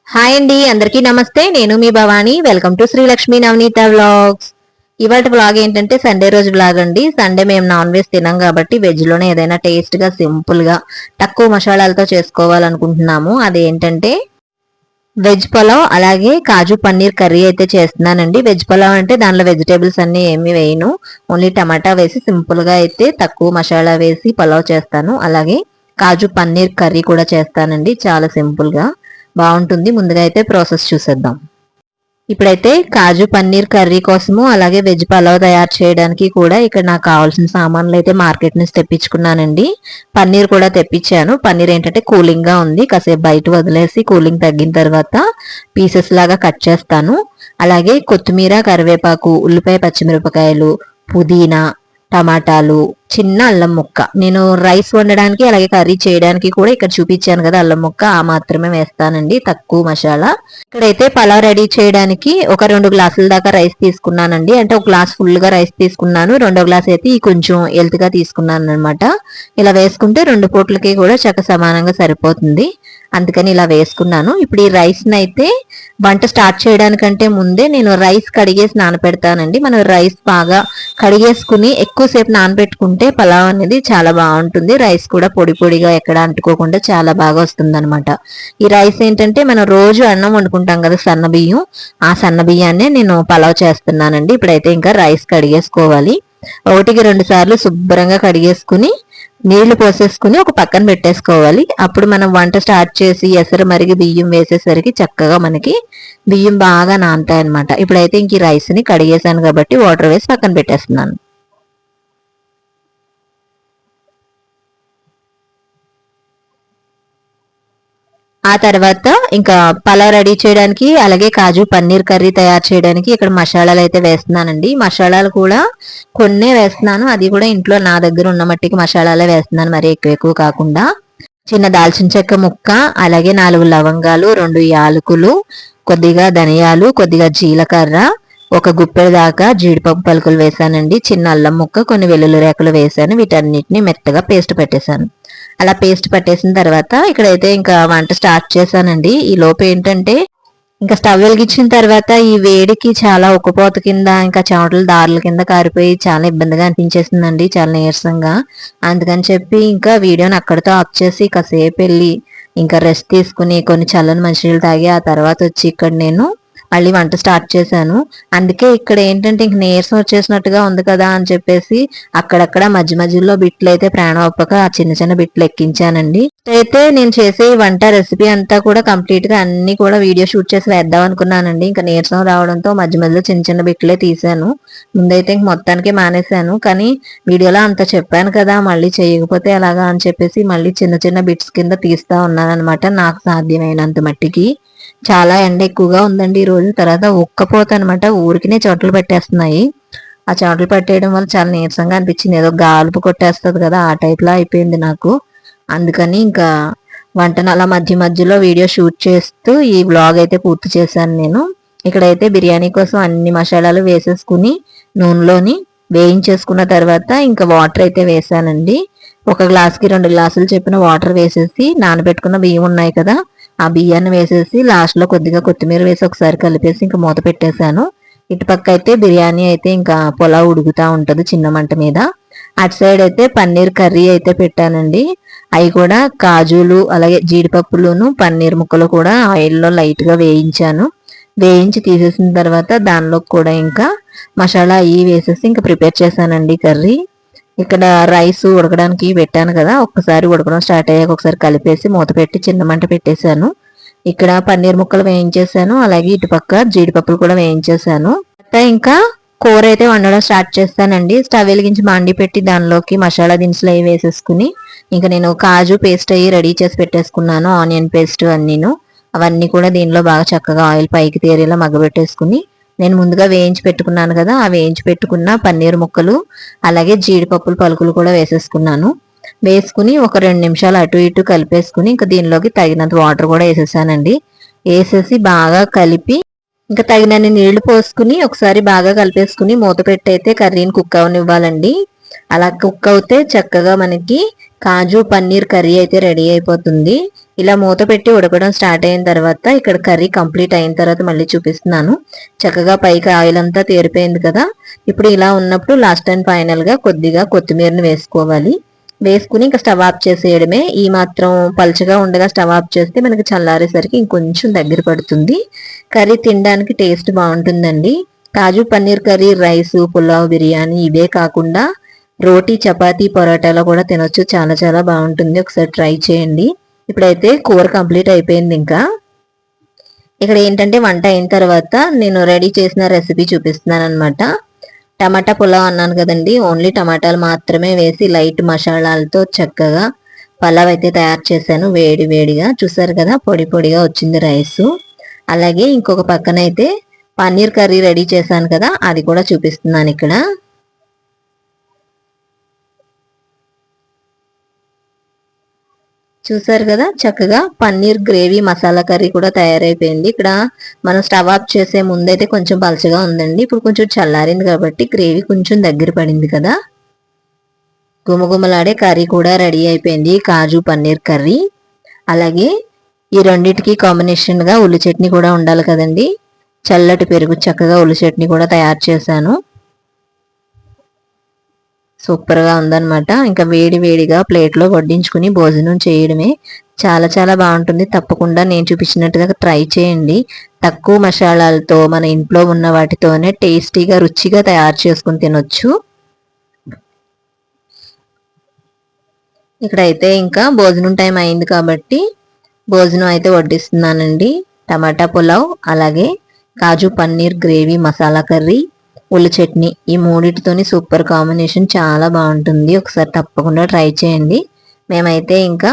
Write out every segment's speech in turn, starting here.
Hi అండి, అందరికీ నమస్తే. నేను మీ Bhavani. Welcome to Srilakshmi Navaneetha vlogs. ఇవాళ వ్లాగ్ ఏంటంటే సండే రోజు వ్లాగ్ అండి. సండే మేము నాన్ వెజ్ తినాం కాబట్టి వెజ్ లోనే ఏదైనా టేస్ట్ గా సింపుల్ గా తక్కువ మసాలాలతో చేసుకోవాలనుకుంటున్నాము. అదేంటంటే వెజ్ పులావ్ అలాగే కాజు పన్నీర్ కర్రీ అయితే చేస్తున్నానండి. వెజ్ పులావ్ అంటే దానిలో వెజిటేబుల్స్ అన్ని ఏమి వేయను, ఓన్లీ టమాటా వేసి సింపుల్ గా అయితే తక్కువ మసాలా వేసి పులావ్ చేస్తాను. అలాగే కాజు పన్నీర్ కర్రీ కూడా చేస్తానండి, చాలా సింపుల్ గా బాగుంటుంది. ముందుగా అయితే ప్రాసెస్ చూసేద్దాం. ఇప్పుడైతే కాజు పన్నీర్ కర్రీ కోసము అలాగే వెజ్ పలావ్ తయారు చేయడానికి కూడా ఇక్కడ నాకు కావాల్సిన సామాన్లు అయితే మార్కెట్ నుంచి తెప్పించుకున్నానండి. పన్నీర్ కూడా తెప్పించాను. పన్నీర్ ఏంటంటే కూలింగ్ గా ఉంది, కాసేపు బయట వదిలేసి కూలింగ్ తగ్గిన తర్వాత పీసెస్ లాగా కట్ చేస్తాను. అలాగే కొత్తిమీర, కరివేపాకు, ఉల్లిపాయ, పచ్చిమిరపకాయలు, పుదీనా, టమాటాలు, చిన్న అల్లం ముక్క. నేను రైస్ వండడానికి అలాగే కర్రీ చేయడానికి కూడా ఇక్కడ చూపించాను కదా అల్లం ముక్క, ఆ మాత్రమే వేస్తానండి, తక్కువ మసాలా. ఇక్కడైతే పలావ్ రెడీ చేయడానికి ఒక 2 గ్లాసుల దాకా రైస్ తీసుకున్నానండి. అంటే ఒక గ్లాస్ ఫుల్ గా రైస్ తీసుకున్నాను, 2వ గ్లాస్ అయితే కొంచెం ఎల్తిగా తీసుకున్నాను అనమాట. ఇలా వేసుకుంటే 2 పూట్లకి కూడా చక్క సమానంగా సరిపోతుంది, అందుకని ఇలా వేసుకున్నాను. ఇప్పుడు ఈ రైస్ అయితే వంట స్టార్ట్ చేయడానికంటే ముందే నేను రైస్ కడిగేసి నానపెడతానండి. మనం రైస్ బాగా కడిగేసుకుని ఎక్కువసేపు నానబెట్టుకుంటే పలావ్ అనేది చాలా బాగుంటుంది. రైస్ కూడా పొడి పొడిగా ఎక్కడ అంటుకోకుండా చాలా బాగా వస్తుంది అనమాట. ఈ రైస్ ఏంటంటే మనం రోజు అన్నం వండుకుంటాం కదా సన్న బియ్యం, ఆ సన్న బియ్యాన్నే నేను పలావ్ చేస్తున్నానండి. ఇప్పుడైతే ఇంకా రైస్ కడిగేసుకోవాలి. 1-2 సార్లు శుభ్రంగా కడిగేసుకుని నీళ్లు పోసేసుకుని ఒక పక్కన పెట్టేసుకోవాలి. అప్పుడు మనం వంట స్టార్ట్ చేసి ఎసరు మరిగి బియ్యం వేసేసరికి చక్కగా మనకి బియ్యం బాగా నానతాయి అనమాట. ఇప్పుడైతే ఇంక ఈ రైస్ ని కడిగేసాను కాబట్టి వాటర్ వేసి పక్కన పెట్టేస్తున్నాను. ఆ తర్వాత ఇంకా పలావ్ రెడీ చేయడానికి అలాగే కాజు పన్నీర్ కర్రీ తయారు చేయడానికి ఇక్కడ మసాలాలు అయితే వేస్తున్నానండి. మసాలాలు కూడా కొన్నే వేస్తున్నాను, అది కూడా ఇంట్లో నా దగ్గర ఉన్న మట్టికి మసాలాలే వేస్తున్నాను, మరి ఎక్కువ కాకుండా. చిన్న దాల్చిన చెక్క ముక్క, అలాగే 4 లవంగాలు, 2 యాలకులు, కొద్దిగా ధనియాలు, కొద్దిగా జీలకర్ర, ఒక గుప్పెడు దాకా జీడిపప్పు పలుకులు వేసానండి. చిన్న అల్లం ముక్క, కొన్ని వెల్లుల్లి రేకలు వేసాను. వీటన్నిటిని మెత్తగా పేస్ట్ పెట్టేశాను. అలా పేస్ట్ పట్టేసిన తర్వాత ఇక్కడైతే ఇంకా వంట స్టార్ట్ చేశానండి. ఈ లోపు ఏంటంటే ఇంకా స్టవ్ వెలిగించిన తర్వాత ఈ వేడికి చాలా ఉక్కపోత కింద ఇంకా చెమటల దారుల కింద కారిపోయి చాలా ఇబ్బందిగా అనిపించేసిందండి, చాలా నీరసంగా. అందుకని చెప్పి ఇంకా వీడియోని అక్కడితో ఆఫ్ చేసి కాసేపు వెళ్ళి ఇంకా రెస్ట్ తీసుకుని కొన్ని చల్లని మంచినీళ్ళు తాగి ఆ తర్వాత వచ్చి ఇక్కడ నేను మళ్ళీ వంట స్టార్ట్ చేశాను. అందుకే ఇక్కడ ఏంటంటే ఇంక నీరసం వచ్చేసినట్టుగా ఉంది కదా అని చెప్పేసి అక్కడక్కడ మధ్య మధ్యలో బిట్లు అయితే ప్రాణం ఒప్పక ఆ చిన్న చిన్న బిట్లు ఎక్కించానండి. అయితే నేను చేసే వంట రెసిపీ అంతా కూడా కంప్లీట్ గా అన్ని కూడా వీడియో షూట్ చేసి వేద్దాం అనుకున్నానండి. ఇంకా నీరసం రావడంతో మధ్య మధ్యలో చిన్న చిన్న బిట్లే తీసాను. ముందైతే ఇంక మొత్తానికి మానేశాను, కానీ వీడియోలో అంత చెప్పాను కదా మళ్ళీ చేయకపోతే ఎలాగా అని చెప్పేసి మళ్ళీ చిన్న చిన్న బిట్స్ కింద తీస్తా ఉన్నాను అనమాట, నాకు సాధ్యమైనంత మట్టికి. చాలా ఎండ ఎక్కువగా ఉందండి ఈ రోజు. తర్వాత ఉక్కపోత అనమాట, ఊరికినే చెమటలు పెట్టేస్తున్నాయి. ఆ చెమటలు పట్టేయడం వల్ల చాలా నీరసంగా అనిపించింది, ఏదో గాలుపు కొట్టేస్తుంది కదా ఆ టైప్ లో అయిపోయింది నాకు. అందుకని ఇంకా వంటను అలా మధ్య మధ్యలో వీడియో షూట్ చేస్తూ ఈ వ్లాగ్ అయితే పూర్తి చేశాను నేను. ఇక్కడైతే బిర్యానీ కోసం అన్ని మసాలాలు వేసేసుకుని నూనెలోని వేయించేసుకున్న తర్వాత ఇంకా వాటర్ అయితే వేసానండి. ఒక గ్లాస్కి 2 గ్లాసులు చెప్పిన వాటర్ వేసేసి నానబెట్టుకున్న బియ్యం ఉన్నాయి కదా ఆ బియ్యాన్ని వేసేసి లాస్ట్ లో కొద్దిగా కొత్తిమీర వేసి ఒకసారి కలిపేసి ఇంకా మూత పెట్టేశాను. ఇటుపక్క అయితే బిర్యానీ అయితే ఇంకా పులావ్ ఉడుకుతా ఉంటది చిన్న మంట మీద. అటు సైడ్ అయితే పన్నీర్ కర్రీ అయితే పెట్టానండి. అవి కూడా కాజులు అలాగే జీడిపప్పులును పన్నీర్ ముక్కలు కూడా ఆయిల్లో లైట్ గా వేయించాను. వేయించి తీసేసిన తర్వాత దానిలో కూడా ఇంకా మసాలా అవి వేసేసి ఇంకా ప్రిపేర్ చేశానండి కర్రీ. ఇక్కడ రైస్ ఉడకడానికి పెట్టాను కదా, ఒక్కసారి ఉడకడం స్టార్ట్ అయ్యాక ఒకసారి కలిపేసి మూత పెట్టి చిన్న మంట పెట్టేశాను. ఇక్కడ పన్నీర్ ముక్కలు వేయించేసాను, అలాగే ఇటుపక్క జీడిపప్పులు కూడా వేయించేసాను. ఇంకా కూర అయితే వండడం స్టార్ట్ చేస్తానండి. స్టవ్ వెలిగించి మండి పెట్టి దానిలోకి మసాలా దినుసులు అవి వేసేసుకుని ఇంకా నేను కాజు పేస్ట్ అయ్యి రెడీ చేసి పెట్టేసుకున్నాను, ఆనియన్ పేస్ట్ అన్నీను. అవన్నీ కూడా దీనిలో బాగా చక్కగా ఆయిల్ పైకి తేరేలా మగ్గబెట్టేసుకుని నేను ముందుగా వేయించి పెట్టుకున్నాను కదా ఆ వేయించి పెట్టుకున్న పన్నీర్ ముక్కలు అలాగే జీడిపప్పుల పలుకులు కూడా వేసేసుకున్నాను. వేసుకుని ఒక 2 నిమిషాలు అటు ఇటు కలిపేసుకుని ఇంకా దీనిలోకి తగినంత వాటర్ కూడా వేసేసానండి. వేసేసి బాగా కలిపి ఇంకా తగినన్ని నీళ్లు పోసుకుని ఒకసారి బాగా కలిపేసుకుని మూత పెట్టి అయితే కర్రీని కుక్ అవనివ్వాలండి. అలా కుక్ అవుతే చక్కగా మనకి కాజు పన్నీర్ కర్రీ అయితే రెడీ అయిపోతుంది. ఇలా మూత పెట్టి ఉడకడం స్టార్ట్ అయిన తర్వాత ఇక్కడ కర్రీ కంప్లీట్ అయిన తర్వాత మళ్ళీ చూపిస్తున్నాను. చక్కగా పైకి ఆయిల్ అంతా తేరిపోయింది కదా. ఇప్పుడు ఇలా ఉన్నప్పుడు లాస్ట్ అండ్ ఫైనల్ గా కొద్దిగా కొత్తిమీరని వేసుకోవాలి. వేసుకుని ఇంకా స్టవ్ ఆఫ్ చేసేయడమే. ఈ మాత్రం పలుచగా ఉండగా స్టవ్ ఆఫ్ చేస్తే మనకి చల్లారేసరికి ఇంకొంచెం దగ్గర పడుతుంది. కర్రీ తినడానికి టేస్ట్ బాగుంటుందండి. కాజు పన్నీర్ కర్రీ రైస్, పులావ్, బిర్యానీ ఇవే కాకుండా రోటీ, చపాతీ, పొరాటాలో కూడా తినొచ్చు. చాలా చాలా బాగుంటుంది. ఒకసారి ట్రై చేయండి. ఇప్పుడైతే కూర కంప్లీట్ అయిపోయింది. ఇంకా ఇక్కడ ఏంటంటే వంట అయిన తర్వాత నేను రెడీ చేసిన రెసిపీ చూపిస్తున్నాను అనమాట. టమాటా పులావ్ అన్నాను కదండి. ఓన్లీ టమాటాలు మాత్రమే వేసి లైట్ మసాలాలతో చక్కగా పలావ్ అయితే తయారు చేశాను. వేడి వేడిగా చూసారు కదా, పొడి పొడిగా వచ్చింది రైస్. అలాగే ఇంకొక పక్కన అయితే పన్నీర్ కర్రీ రెడీ చేశాను కదా, అది కూడా చూపిస్తున్నాను ఇక్కడ. చూసారు కదా, చక్కగా పన్నీర్ గ్రేవీ మసాలా కర్రీ కూడా తయారైపోయింది. ఇక్కడ మనం స్టవ్ ఆఫ్ చేసే ముందైతే కొంచెం పలచగా ఉందండి. ఇప్పుడు కొంచెం చల్లారింది కాబట్టి గ్రేవీ కొంచెం దగ్గర పడింది కదా. గుమగుమలాడే కర్రీ కూడా రెడీ అయిపోయింది, కాజు పన్నీర్ కర్రీ. అలాగే ఈ రెండింటికి కాంబినేషన్ గా ఉల్లి చట్నీ కూడా ఉండాలి కదండి. చల్లటి పెరుగు, చక్కగా ఉల్లి చట్నీ కూడా తయారు చేశాను. సూపర్గా ఉందన్నమాట. ఇంకా వేడి వేడిగా ప్లేట్లో వడ్డించుకుని భోజనం చేయడమే. చాలా చాలా బాగుంటుంది. తప్పకుండా నేను చూపించినట్టుగా ట్రై చేయండి. తక్కువ మసాలాలతో మన ఇంట్లో ఉన్న వాటితోనే టేస్టీగా రుచిగా తయారు చేసుకుని తినొచ్చు. ఇక్కడైతే ఇంకా భోజనం టైం అయింది కాబట్టి భోజనం అయితే వడ్డిస్తున్నానండి. టమాటా పులావ్, అలాగే కాజు పన్నీర్ గ్రేవీ మసాలా కర్రీ, ఉల్లి చట్నీ, ఈ మూడింటితోని సూపర్ కాంబినేషన్, చాలా బాగుంటుంది. ఒకసారి తప్పకుండా ట్రై చేయండి. మేమైతే ఇంకా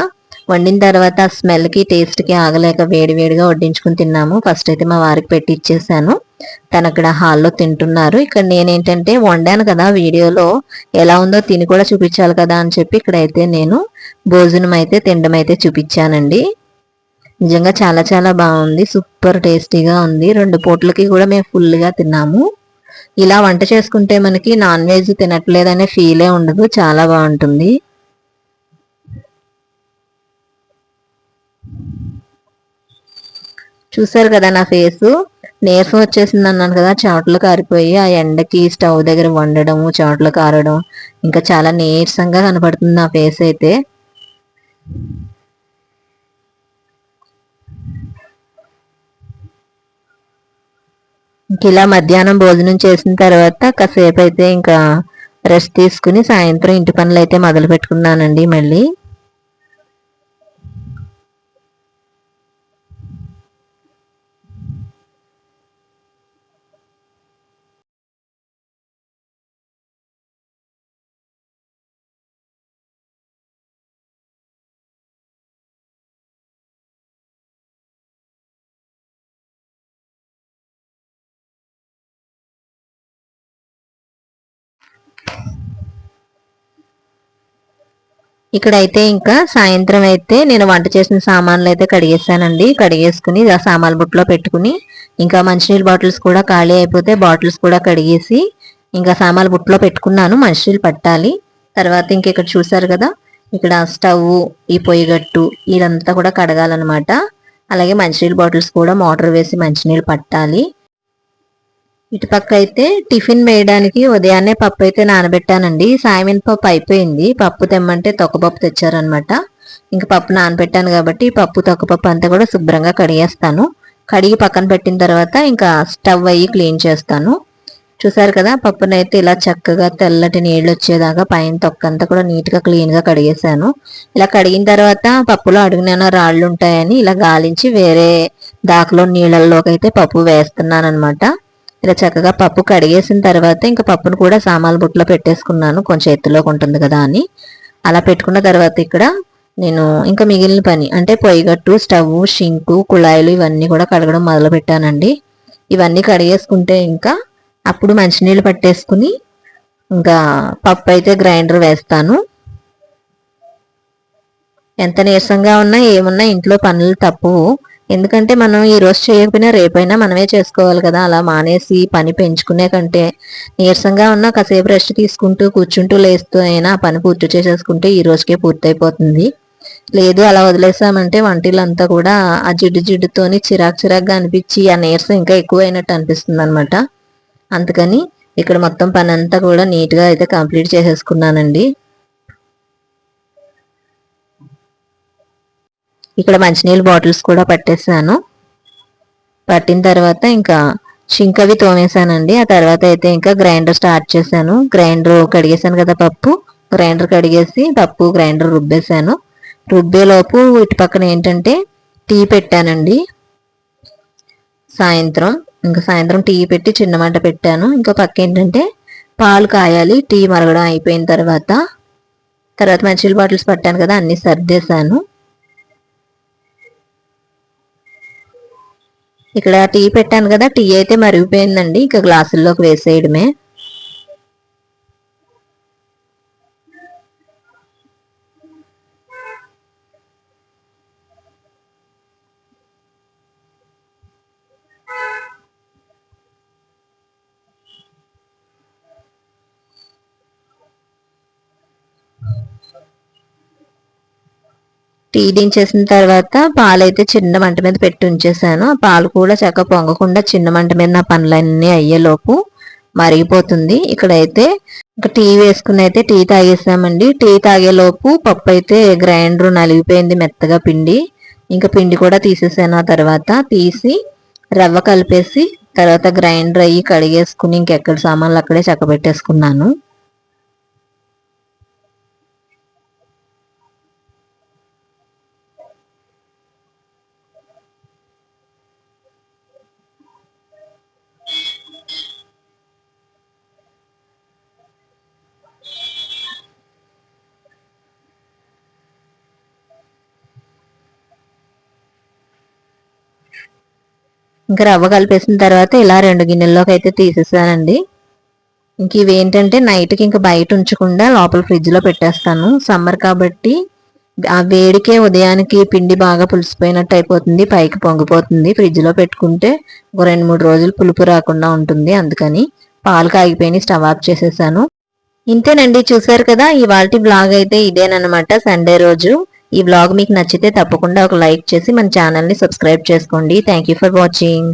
వండిన తర్వాత స్మెల్కి టేస్ట్కి ఆగలేక వేడివేడిగా వడ్డించుకుని తిన్నాము. ఫస్ట్ అయితే మా వారికి పెట్టి ఇచ్చేసాను. తను అక్కడ హాల్లో తింటున్నారు. ఇక్కడ నేనేంటంటే వండాను కదా, వీడియోలో ఎలా ఉందో తిని కూడా చూపించాలి కదా అని చెప్పి ఇక్కడైతే నేను భోజనం అయితే తినడం అయితే చూపించానండి. నిజంగా చాలా చాలా బాగుంది. సూపర్ టేస్టీగా ఉంది. 2 పూటలకి కూడా మేము ఫుల్గా తిన్నాము. ఇలా వంట చేసుకుంటే మనకి నాన్ వెజ్ తినట్లేదనే ఫీలే ఉండదు. చాలా బాగుంటుంది. చూసారు కదా నా ఫేసు, నీరసం వచ్చేసింది అన్నాను కదా, చెమటలు కారిపోయి ఆ ఎండకి స్టవ్ దగ్గర వండడము, చెమటలు కారడం, ఇంకా చాలా నీరసంగా కనపడుతుంది నా ఫేస్ అయితే. ఇంక ఇలా మధ్యాహ్నం భోజనం చేసిన తర్వాత కాసేపు అయితే ఇంకా రెస్ట్ తీసుకుని సాయంత్రం ఇంటి పనులు అయితే మొదలు పెట్టుకున్నానండి మళ్ళీ. ఇక్కడైతే ఇంకా సాయంత్రం అయితే నేను వంట చేసిన సామాన్లు అయితే కడిగేసానండి. కడిగేసుకుని ఆ సామాన్ల బుట్టలో పెట్టుకుని ఇంకా మంచినీళ్ళ బాటిల్స్ కూడా ఖాళీ అయిపోతే బాటిల్స్ కూడా కడిగేసి ఇంకా సామాన్ల బుట్టలో పెట్టుకున్నాను. మంచినీళ్ళు పట్టాలి. తర్వాత ఇంక ఇక్కడ చూసారు కదా, ఇక్కడ స్టవ్, ఈ పొయ్యిగట్టు ఇదంతా కూడా కడగాలన్నమాట. అలాగే మంచినీళ్ళ బాటిల్స్ కూడా మోటార్ వేసి మంచినీళ్ళు పట్టాలి. ఇటుపక్క అయితే టిఫిన్ వేయడానికి ఉదయాన్నే పప్పు అయితే నానబెట్టానండి. సాయమిన పప్పు అయిపోయింది. పప్పు తెమ్మంటే తొక్కపప్పు తెచ్చారనమాట. ఇంకా పప్పు నానబెట్టాను కాబట్టి పప్పు తొక్కపప్పు అంతా కూడా శుభ్రంగా కడిగేస్తాను. కడిగి పక్కన పెట్టిన తర్వాత ఇంకా స్టవ్ అయ్యి క్లీన్ చేస్తాను. చూసారు కదా, పప్పునైతే ఇలా చక్కగా తెల్లటి నీళ్ళు వచ్చేదాకా పైన తొక్కంతా కూడా నీట్గా క్లీన్గా కడిగేసాను. ఇలా కడిగిన తర్వాత పప్పులో అడుగున రాళ్ళు ఉంటాయని ఇలా గాలించి వేరే దాకలో నీళ్ళల్లోకి అయితే పప్పు వేస్తున్నాను అనమాట. ఇలా చక్కగా పప్పు కడిగేసిన తర్వాత ఇంకా పప్పును కూడా సామాన్ల బుట్టలో పెట్టేసుకున్నాను, కొంచెం ఎత్తులోకి ఉంటుంది కదా అని. అలా పెట్టుకున్న తర్వాత ఇక్కడ నేను ఇంకా మిగిలిన పని అంటే పొయ్యిగట్టు, స్టవ్, షింకు, కుళాయిలు ఇవన్నీ కూడా కడగడం మొదలు పెట్టానండి. ఇవన్నీ కడిగేసుకుంటే ఇంకా అప్పుడు మంచినీళ్ళు పట్టేసుకుని ఇంకా పప్పు అయితే గ్రైండర్ వేస్తాను. ఎంత నీరసంగా ఉన్నా ఏమున్నా ఇంట్లో పనులు తప్పవు. ఎందుకంటే మనం ఈ రోజు చేయకపోయినా రేపైనా మనమే చేసుకోవాలి కదా. అలా మానేసి పని పెంచుకునే కంటే నీరసంగా ఉన్న కాసేపు రెస్ట్ తీసుకుంటూ కూర్చుంటూ లేస్తూ అయినా ఆ పని పూర్తి చేసేసుకుంటే ఈ రోజుకే పూర్తయిపోతుంది. లేదు అలా వదిలేసామంటే వంటిల్లంతా కూడా ఆ జిడ్డు జిడ్డుతోని చిరాకుగా అనిపించి ఆ నీరసం ఇంకా ఎక్కువైనట్టు అనిపిస్తుంది అనమాట. అందుకని ఇక్కడ మొత్తం పని అంతా కూడా నీట్గా అయితే కంప్లీట్ చేసేసుకున్నానండి. ఇక్కడ మంచినీళ్ళ బాటిల్స్ కూడా పట్టేసాను. పట్టిన తర్వాత ఇంకా షింక్ అవి తోమేశానండి. ఆ తర్వాత అయితే ఇంకా గ్రైండర్ స్టార్ట్ చేశాను. గ్రైండర్ కడిగేశాను కదా పప్పు, గ్రైండర్ కడిగేసి పప్పు గ్రైండర్ రుబ్బేశాను. రుబ్బేలోపు ఇటు పక్కన ఏంటంటే టీ పెట్టానండి. సాయంత్రం టీ పెట్టి చిన్న మంట పెట్టాను. ఇంకో పక్క ఏంటంటే పాలు కాయాలి. టీ మరగడం అయిపోయిన తర్వాత మంచినీళ్ళ బాటిల్స్ పట్టాను కదా అన్ని సర్దేశాను. ఇక్కడ టీ పెట్టాను కదా, టీ అయితే మరిగిపోయిందండి. ఇంకా గ్లాసుల్లోకి వేసేయడమే. టీ దించేసిన తర్వాత పాలైతే చిన్న మంట మీద పెట్టి ఉంచేసాను. ఆ పాలు కూడా చక్కగా పొంగకుండా చిన్న మంట మీద నా పనులన్నీ అయ్యేలోపు మరిగిపోతుంది. ఇక్కడైతే ఇంకా టీ వేసుకుని అయితే టీ తాగేసామండి. టీ తాగేలోపు పప్పు అయితే గ్రైండర్ నలిగిపోయింది మెత్తగా పిండి. ఇంకా పిండి కూడా తీసేసాను. ఆ తర్వాత తీసి రవ్వ కలిపేసి తర్వాత గ్రైండర్ అయ్యి కడిగేసుకుని ఇంకెక్కడ సామాన్లు అక్కడే చక్క పెట్టేసుకున్నాను. ఇంకా రవ్వ కలిపేసిన తర్వాత ఇలా 2 గిన్నెల్లోకి అయితే తీసేసానండి. ఇంక ఇవేంటంటే నైట్కి ఇంకా బయట ఉంచకుండా లోపల ఫ్రిడ్జ్లో పెట్టేస్తాను. సమ్మర్ కాబట్టి ఆ వేడికే ఉదయానికి పిండి బాగా పులిసిపోయినట్టు అయిపోతుంది, పైకి పొంగిపోతుంది. ఫ్రిడ్జ్లో పెట్టుకుంటే ఒక 2-3 రోజులు పులుపు రాకుండా ఉంటుంది. అందుకని పాలు కాగిపోయి స్టవ్ ఆఫ్ చేసేసాను. ఇంతేనండి, చూసారు కదా ఇవాల్టి బ్లాగ్ అయితే ఇదేనమాట. సండే రోజు ఈ బ్లాగ్ మీకు నచ్చితే తప్పకుండా ఒక లైక్ చేసి మన ఛానల్ని సబ్స్క్రైబ్ చేసుకోండి. Thank you for watching.